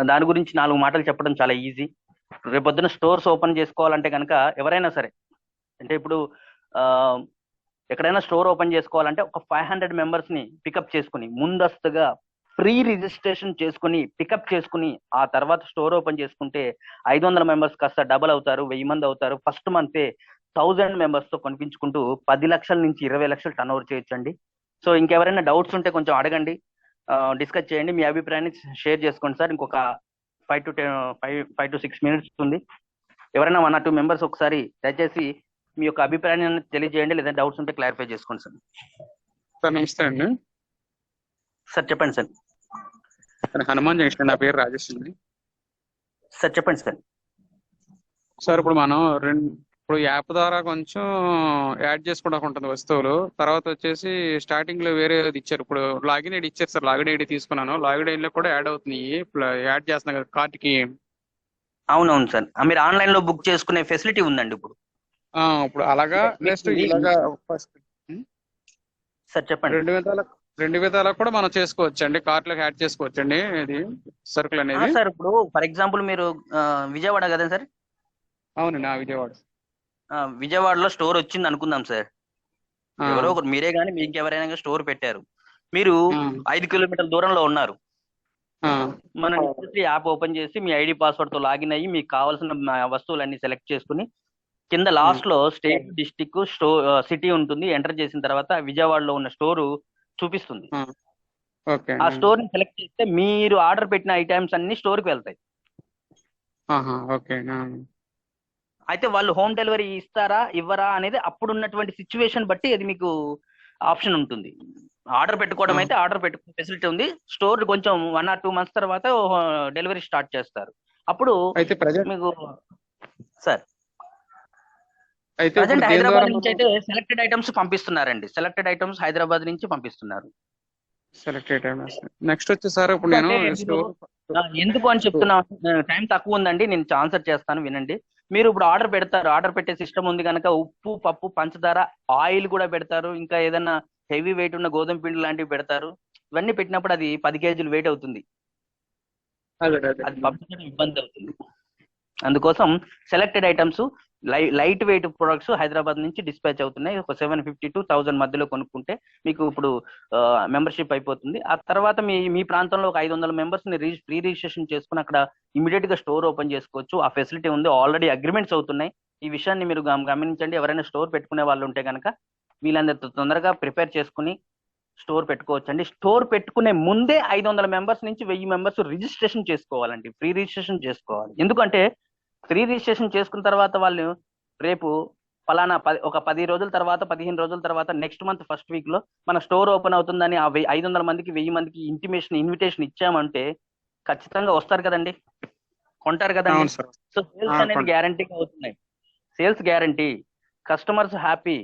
దాని గురించి 4 మాటలు చెప్పడం చాలా ఈజీ. రేపొద్దున స్టోర్స్ ఓపెన్ చేసుకోవాలంటే కనుక ఎవరైనా సరే, అంటే ఇప్పుడు ఎక్కడైనా స్టోర్ ఓపెన్ చేసుకోవాలంటే ఒక 500 మెంబర్స్ ని పికప్ చేసుకుని, ముందస్తుగా ప్రీ రిజిస్ట్రేషన్ చేసుకుని పికప్ చేసుకుని ఆ తర్వాత స్టోర్ ఓపెన్ చేసుకుంటే 500 మెంబర్స్ కాస్త డబల్ అవుతారు, 1000 మంది అవుతారు. ఫస్ట్ మంతే 1000 మెంబర్స్ తో కొనిపించుకుంటూ 10 లక్షల నుంచి 20 లక్షలు టర్న్ ఓవర్ చేయొచ్చండి. సో ఇంకెవరైనా డౌట్స్ ఉంటే కొంచెం అడగండి, డిస్కస్ చేయండి, మీ అభిప్రాయాన్ని షేర్ చేసుకోండి సార్. ఇంకొక 5 to 6 మినిట్స్ ఉంది. ఎవరైనా 1 or 2 మెంబర్స్ ఒకసారి దయచేసి మీ యొక్క అభిప్రాయాన్ని తెలియజేయండి, లేదా డౌట్స్ ఉంటే క్లారిఫై చేసుకోండి సార్. సార్ నమస్తే అండి. సార్ చెప్పండి సార్. హనుమాన్ జంక్షన్, నా పేరు రాజేష్ అండి. సార్ చెప్పండి సార్. సార్ ఇప్పుడు మనం ఇప్పుడు యాప్ ద్వారా కొంచెం యాడ్ చేసుకోవడానికి ఉంటుంది వస్తువులు. తర్వాత వచ్చేసి స్టార్టింగ్ లో వేరే ఇచ్చారు, ఇప్పుడు లాగిన్ ఐడి ఇచ్చారు సార్. లాగిన్ ఐడి తీసుకున్నాను, లాగిన్ ఐడి లో కూడా యాడ్ అవుతుంది, యాడ్ చేస్తున్నాం కదా కార్ట్ కి. అవునవును సార్, మీరు ఆన్లైన్ లో బుక్ చేసుకునే ఫెసిలిటీ ఉందండి ఇప్పుడు. ఇప్పుడు అలాగా నెక్స్ట్ ఇలాగా సార్ చెప్పండి. 2 విధాలా కూడా మనం చేసుకోవచ్చు అండి, కార్ట్ లోకి యాడ్ చేసుకోవచ్చు అండి ఇది సరుకులు అనేది. సార్ ఇప్పుడు ఫర్ ఎగ్జాంపుల్ మీరు విజయవాడ కదా సార్? అవునండి, విజయవాడ. విజయవాడలో స్టోర్ వచ్చింది అనుకుందాం సార్. ఎవరో ఒకరు, మీరే కానీ మీకు ఎవరైనా స్టోర్ పెట్టారు, మీరు 5 కిలోమీటర్ల దూరంలో ఉన్నారు. మన యాప్ ఓపెన్ చేసి మీ ఐడి పాస్వర్డ్ తో లాగిన్ అయ్యి మీకు కావాల్సిన వస్తువులన్నీ సెలెక్ట్ చేసుకుని కింద లాస్ట్ లో స్టేట్, డిస్టిక్, సిటీ ఉంటుంది. ఎంటర్ చేసిన తర్వాత విజయవాడలో ఉన్న స్టోరు చూపిస్తుంది. ఆ స్టోర్ ని సెలెక్ట్ చేస్తే మీరు ఆర్డర్ పెట్టిన ఐటమ్స్ అన్ని స్టోర్ కి వెళ్తాయి. అయితే వాళ్ళు హోమ్ డెలివరీ ఇస్తారా ఇవ్వరా అనేది అప్పుడు ఉన్నటువంటి సిచ్యువేషన్ బట్టి అది మీకు ఆప్షన్ ఉంటుంది. ఆర్డర్ పెట్టుకోవడం అయితే ఆర్డర్ పెట్టుకునే ఫెసిలిటీ ఉంది. స్టోర్ కొంచెం 1 or 2 months తర్వాత డెలివరీ స్టార్ట్ చేస్తారు. అప్పుడు అయితే ప్రజెంట్ మీకు సార్ అయితే ఇప్పుడు ప్రజెంట్ దేని హైదరాబాద్ ద్వారా నుంచి అయితే సెలెక్టెడ్ ఐటమ్స్ పంపిస్తున్నారండి. సెలెక్టెడ్ ఐటమ్స్ హైదరాబాద్ నుంచి పంపిస్తున్నారు. సెలెక్టెడ్ నెక్స్ట్ వచ్చి సార్ ఇప్పుడు నేను ఎందుకంటే మీరు, ఎందుకు అని చెప్తున్నా, టైం తక్కువ ఉందండి, నేను ఆన్సర్ చేస్తాను వినండి. మీరు ఇప్పుడు ఆర్డర్ పెడతారు, ఆర్డర్ పెట్టే సిస్టమ్ ఉంది కనుక ఉప్పు, పప్పు, పంచదార, ఆయిల్ కూడా పెడతారు, ఇంకా ఏదైనా హెవీ వెయిట్ ఉన్న గోధుమ పిండి లాంటివి పెడతారు. ఇవన్నీ పెట్టినప్పుడు అది 10 kg వెయిట్ అవుతుంది. అదే అది పంపించడం ఇబ్బంది అవుతుంది. అందుకోసం selected items, light weight products Hyderabad నుంచి డిస్పాచ్ అవుతున్నాయి. ఒక 750 to 1000 మధ్యలో కొనుక్కుంటే మీకు ఇప్పుడు మెంబర్షిప్ అయిపోతుంది. ఆ తర్వాత మీ ప్రాంతంలో ఒక 500 మెంబర్స్ ని ప్రీ రిజిస్ట్రేషన్ చేసుకుని అక్కడ ఇమీడియట్ గా స్టోర్ ఓపెన్ చేసుకోవచ్చు. ఆ ఫెసిలిటీ ఉంది, ఆల్రెడీ అగ్రిమెంట్స్ అవుతున్నాయి. ఈ విషయాన్ని మీరు గమనించండి. ఎవరైనా స్టోర్ పెట్టుకునే వాళ్ళు ఉంటే కనుక వీళ్ళందరూ తొందరగా ప్రిపేర్ చేసుకుని స్టోర్ పెట్టుకోవచ్చు అండి. స్టోర్ పెట్టుకునే ముందే 500 మెంబర్స్ నుంచి 1000 మెంబర్స్ రిజిస్ట్రేషన్ చేసుకోవాలండి, ప్రీ రిజిస్ట్రేషన్ చేసుకోవాలి. ఎందుకంటే ప్రీ రిజిస్ట్రేషన్ చేసుకున్న తర్వాత వాళ్ళు రేపు ఫలానా ఒక 10 రోజుల తర్వాత, 15 రోజుల తర్వాత, నెక్స్ట్ మంత్ ఫస్ట్ వీక్ లో మన స్టోర్ ఓపెన్ అవుతుందని ఆ 500 మందికి 1000 మందికి ఇన్విటేషన్ ఇచ్చామంటే ఖచ్చితంగా వస్తారు కదండి, కొంటారు కదండి. అవును సార్. సో సేల్స్ అనేది గ్యారంటీగా అవుతున్నాయి. Sales guarantee, customers happy,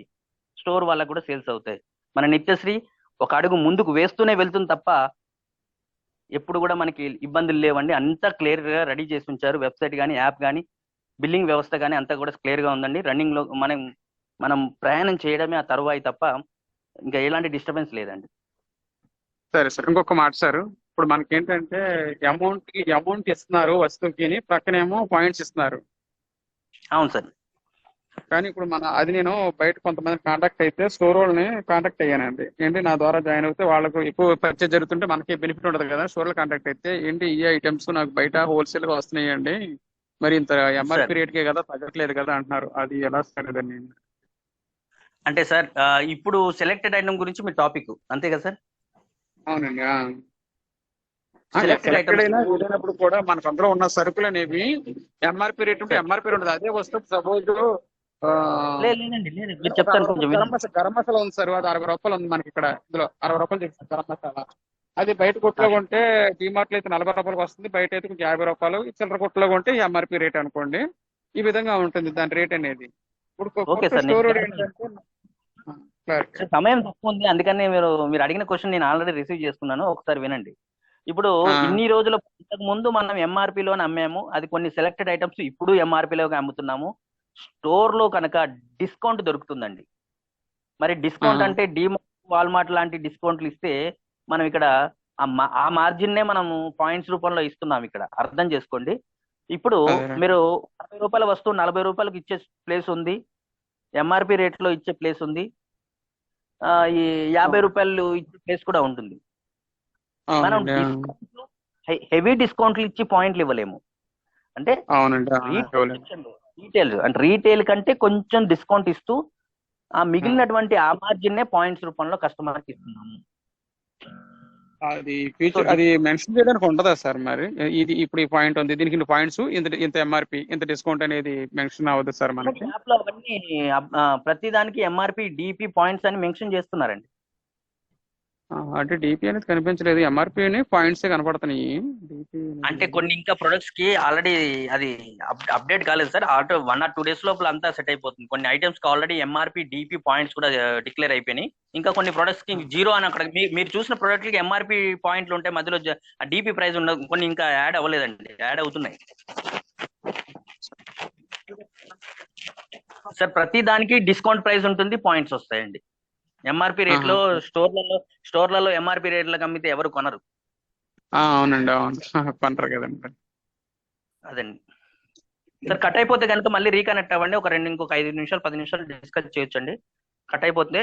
store వాళ్ళకు కూడా సేల్స్ అవుతాయి. మన నిత్యశ్రీ ఒక అడుగు ముందుకు వేస్తూనే వెళ్తుంది తప్ప ఎప్పుడు కూడా మనకి ఇబ్బందులు లేవండి. అంతా క్లియర్ గా రెడీ చేసి ఉంచారు. వెబ్సైట్ కానీ, యాప్ కానీ, బిల్లింగ్ వ్యవస్థ కానీ అంతా కూడా క్లియర్ గా ఉందండి. రన్నింగ్ లో మనం ప్రయాణం చేయడమే ఆ తరువాయి తప్ప ఇంకా ఎలాంటి డిస్టర్బెన్స్ లేదండి. సరే సార్, ఇంకొక మాట సార్. ఇప్పుడు మనకి ఏంటంటే అమౌంట్ ఇస్తున్నారు వస్తువుకి, పక్కనేమో పాయింట్స్ ఇస్తున్నారు. అవును సార్. కానీ ఇప్పుడు అది నేను బయట కొంతమంది కాంటాక్ట్ అయితే స్టోర్ వాళ్ళని కాంటాక్ట్ అయ్యానండి. ఏంటి నా ద్వారా జాయిన్ అవుతే వాళ్ళకు ఎక్కువ పర్చేజ్ జరుగుతుంటే మనకి బెనిఫిట్ ఉంటుంది కదా. స్టోర్లో కాంటాక్ట్ అయితే ఏంటి ఈ ఐటమ్స్ నాకు బయట హోల్సేల్ గా వస్తున్నాయండి, మరి ఇంత ఎంఆర్పి రేట్కే కదా, తగ్గట్లేదు కదా అంటున్నారు. అది ఎలా సార్? అదని అంటే సార్ ఇప్పుడు సెలెక్టెడ్ ఐటమ్ గురించి మీ టాపిక్ అంతే కదా సార్? అవునండి. సెలెక్టెడ్ సెలెక్టెడ్ ఐటమ్స్ అయినా ఏదైనప్పుడు కూడా మనకు అందులో ఉన్న సరుకులు అనేవి ఎంఆర్పి రేట్ ఉంటే ఎంఆర్పి రేట్ ఉంటుంది. అదే వస్తువు సపోజ్ లేదండి, లేదు, మీరు ఒక చెప్తాను 60 కొంచెం రూపాయలు వినండి. గరం మసాలా ఉంది సార్, అది 60 రూపాయలు ఉంది మనకి ఇక్కడ. ఇందులో 60 రూపాయలు చేస్తుంది గరం మసాలా. అది బయట కొట్లో కొంటే డిమార్ట్ లో అయితే 40 రూపాయలకు వస్తుంది, బయట అయితే కొంచెం 50 రూపాయలు. చిల్లర కొట్లో కొంటే ఎంఆర్పి రేట్ అనుకోండి. ఈ విధంగా ఉంటుంది దాని రేట్ అనేది. ఇప్పుడు ఓకే కొత్త సార్, స్టోర్ ఏంటంటే సమయం తక్కువ ఉంది, అందుకని మీరు అడిగిన క్వశ్చన్ నేను ఆల్రెడీ రిసీవ్ చేసుకున్నాను. ఒకసారి వినండి. ఇప్పుడు ఇన్ని రోజుల ఇంతకు ముందు మనం ఎంఆర్పిలోనే అమ్మాము, అది కొన్ని సెలెక్టెడ్ ఐటమ్స్ ఇప్పుడు ఎంఆర్పిలోకి అమ్ముతున్నాము. స్టోర్ లో కనుక డిస్కౌంట్ దొరుకుతుందండి. మరి డిస్కౌంట్ అంటే డీమార్ట్, వాల్మార్ట్ లాంటి డిస్కౌంట్లు ఇస్తే మనం ఇక్కడ ఆ మార్జిన్ నే మనము పాయింట్స్ రూపంలో ఇస్తున్నాం. ఇక్కడ అర్థం చేసుకోండి. ఇప్పుడు మీరు 60 రూపాయల వస్తువు 40 రూపాయలకు ఇచ్చే ప్లేస్ ఉంది, ఎంఆర్పి రేట్ లో ఇచ్చే ప్లేస్ ఉంది, ఈ 50 రూపాయలు ఇచ్చే ప్లేస్ కూడా ఉంటుంది. మనం హెవీ డిస్కౌంట్లు ఇచ్చి పాయింట్లు ఇవ్వలేము. అంటే రీటైల్ కంటే కొంచెం డిస్కౌంట్ ఇస్తూ ఆ మిగిలినటువంటి ఆ మార్జిన్ నే పాయింట్స్ రూపంలో కస్టమర్కి ఇస్తున్నాము. అది ఫ్యూచర్ అది మెన్షన్ చేయడానికి ఉంటుందా సార్? మరి ఇది ఇప్పుడు ఈ పాయింట్ ఉంది, దీనికి పాయింట్స్ ఇంత ఎంఆర్పి ఇంత డిస్కౌంట్ అనేది మెన్షన్ అవ్వదు సార్ మనకి? యాప్ లో అవన్నీ ప్రతి దానికి ఎంఆర్పి, డిపి, పాయింట్స్ అని మెన్షన్ చేస్తున్నారండి. అంటే డిపి అనేది కనిపించలేదు, ఎంఆర్పి పాయింట్స్ కనపడుతున్నాయి. అంటే కొన్ని ఇంకా ప్రొడక్ట్స్ కి ఆల్రెడీ అది అప్డేట్ కాలేదు సార్. ఆల్రెడీ 1 or 2 days లోపల అంతా సెట్ అయిపోతుంది. కొన్ని ఐటమ్స్ కి ఆల్రెడీ ఎంఆర్పి, డిపి, పాయింట్స్ కూడా డిక్లేర్ అయిపోయినాయి. ఇంకా కొన్ని ప్రొడక్ట్స్ కి జీరో అని అక్కడ మీరు చూసిన ప్రొడక్ట్ కి ఎంఆర్పి పాయింట్లు ఉంటాయి, మధ్యలో డిపి ప్రైస్ ఉండదు. కొన్ని ఇంకా యాడ్ అవ్వలేదండి, యాడ్ అవుతున్నాయి సార్. ప్రతి దానికి డిస్కౌంట్ ప్రైస్ ఉంటుంది, పాయింట్స్ వస్తాయండి. ఎంఆర్పి రేట్ లో స్టోర్లలో ఎంఆర్పి రేట్లకు అమ్మితే ఎవరు కొనరు. అవునండి, అవును, కొంటారు కదండి. అదండి సార్. కట్ అయిపోతే కనుక మళ్ళీ రీకనెక్ట్ అవ్వండి. ఇంకొక 5 నిమిషాలు 10 నిమిషాలు డిస్కస్ చేయొచ్చండి. కట్ అయిపోతే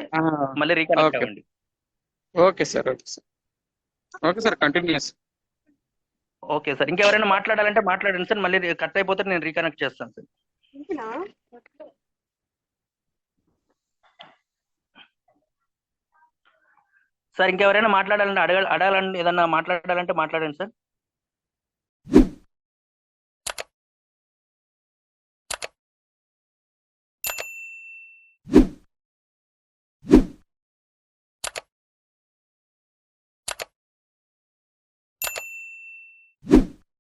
మళ్ళీ రీకనెక్ట్ అవ్వండి. Okay sir, okay sir, continuous. Okay sir, ఇంకెవరైనా మాట్లాడాలంటే మాట్లాడండి సార్. మళ్ళీ కట్ అయిపోతే నేను రీకనెక్ట్ చేస్తాను సార్. సార్ ఇంకెవరైనా మాట్లాడాలంటే అడగాలంటే ఏదన్నా మాట్లాడాలంటే మాట్లాడండి సార్.